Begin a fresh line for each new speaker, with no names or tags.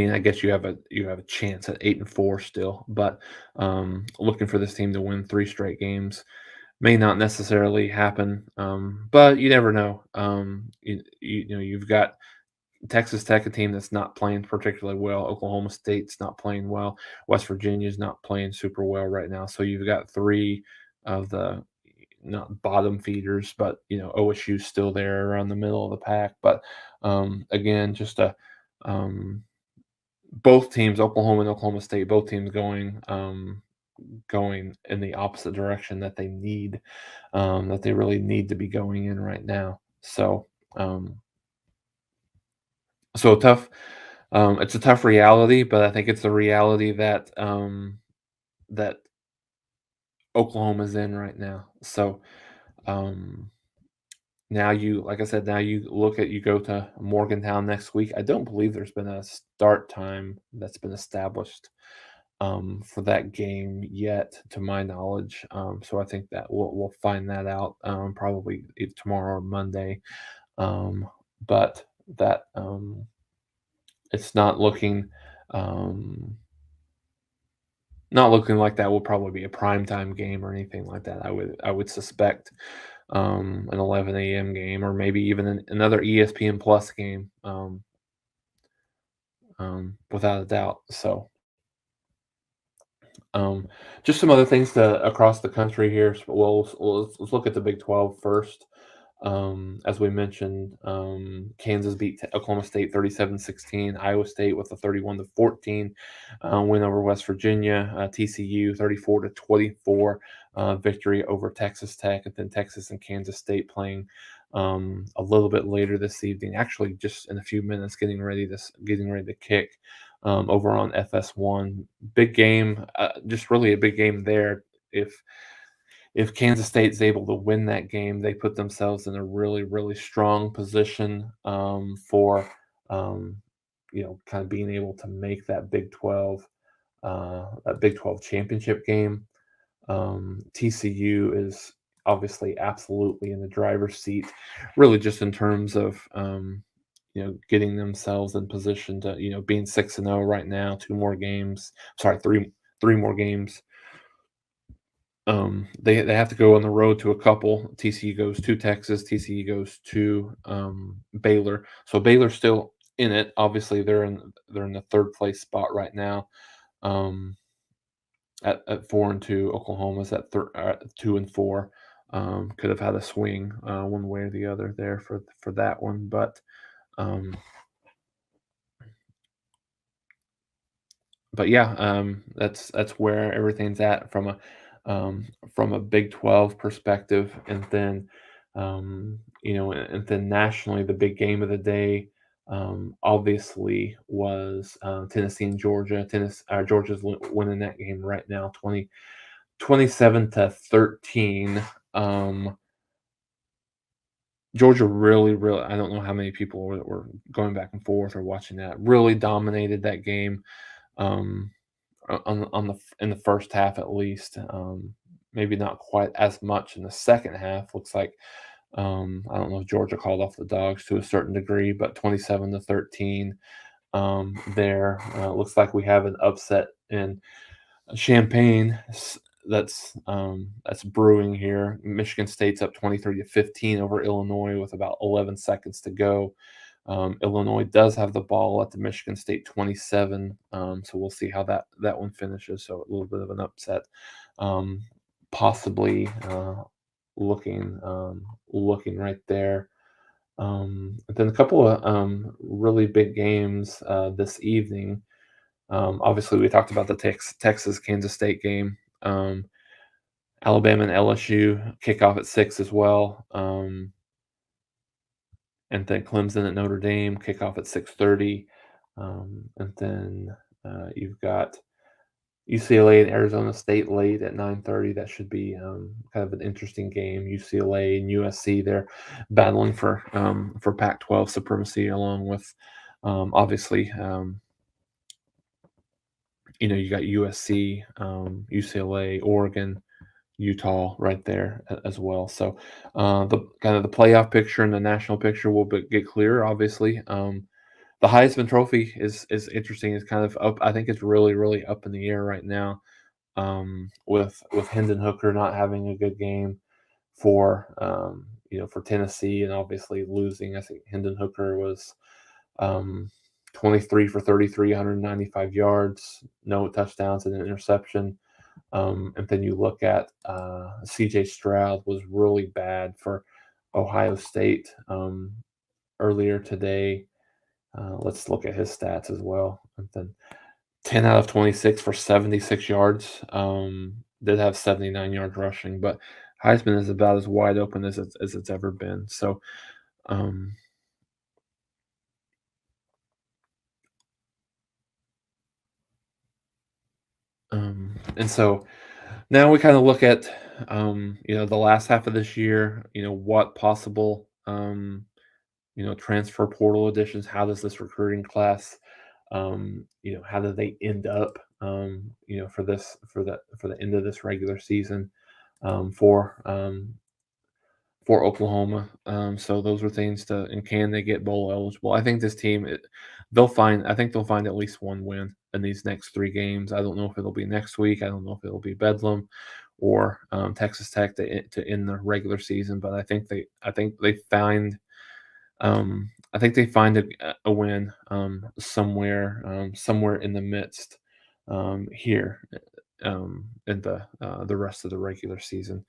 mean, I guess you have a chance at 8-4 still, but looking for this team to win 3 straight games may not necessarily happen. But you never know. You've got Texas Tech, a team that's not playing particularly well. Oklahoma State's not playing well. West Virginia's not playing super well right now. So you've got three of the not bottom feeders, but OSU's still there around the middle of the pack. But again, just both teams, Oklahoma and Oklahoma State, both teams going in the opposite direction that they really need to be going in right now. So tough. It's a tough reality, but I think it's a reality that Oklahoma's in right now. So um, now like I said, now you go to Morgantown next week. I don't believe there's been a start time that's been established for that game yet, to my knowledge. So I think that we'll find that out probably either tomorrow or Monday. But that it's um, not looking like that will probably be a primetime game or anything like that. I would suspect an 11 a.m. game, or maybe even another ESPN Plus game, without a doubt. So um, just some other things to across the country here. So let's look at the Big 12 first. As we mentioned, Kansas beat Oklahoma State 37-16. Iowa State with a 31-14 win over West Virginia. TCU 34-24 victory over Texas Tech, and then Texas and Kansas State playing a little bit later this evening. Actually, just in a few minutes, getting ready to kick over on FS1. Big game, just really a big game there. If Kansas State is able to win that game, they put themselves in a really, really strong position for kind of being able to make that Big 12 championship game. TCU is obviously absolutely in the driver's seat, really just in terms of getting themselves in position to being 6-0 right now, three more games. They have to go on the road to a couple. TCU goes to Texas. TCU goes to Baylor. So Baylor's still in it. Obviously, they're in the third place spot right now. At 4-2, Oklahoma's at 2-4. Could have had a swing one way or the other there for that one, um, but yeah, that's where everything's at from a Big 12 perspective, and then nationally, the big game of the day obviously was Tennessee and Georgia. Georgia's winning that game right now, 27-13. Georgia really, really, I don't know how many people were going back and forth or watching that. Really dominated that game. Um, in the first half at least. Maybe not quite as much in the second half. Looks like I don't know if Georgia called off the dogs to a certain degree, but 27-13 there. Looks like we have an upset in Champaign that's brewing here. Michigan State's up 23-15 over Illinois with about 11 seconds to go. Illinois does have the ball at the Michigan State 27, so we'll see how that one finishes. So a little bit of an upset, possibly looking right there. And then a couple of really big games this evening. Obviously, we talked about the Texas Kansas State game. Alabama and LSU kick off at 6 as well. And then Clemson at Notre Dame kick off at 6:30. And then you've got UCLA and Arizona State late at 9:30. That should be kind of an interesting game. UCLA and USC, they're battling for Pac-12 supremacy, along with obviously you got USC, UCLA, Oregon, Utah right there as well. So the kind of the playoff picture and the national picture will get clearer, obviously. The Heisman Trophy is interesting. It's kind of up. I think it's really, really up in the air right now. With Hendon Hooker not having a good game for for Tennessee, and obviously losing. I think Hendon Hooker was um, 23 for 33, 195 yards, no touchdowns and an interception. And then you look at C.J. Stroud was really bad for Ohio State earlier today. Let's look at his stats as well. And then 10 out of 26 for 76 yards. Did have 79 yards rushing, but Heisman is about as wide open as it's ever been. So, um, and so now we kind of look at the last half of this year. What possible transfer portal additions. How does this recruiting class how do they end up for the end of this regular season for Oklahoma. So those are things to, and can they get bowl eligible? I think this team I think they'll find at least one win in these next 3 games. I don't know if it'll be next week. I don't know if it'll be Bedlam or Texas Tech to end the regular season, but I think they find a win somewhere in the midst here in the rest of the regular season.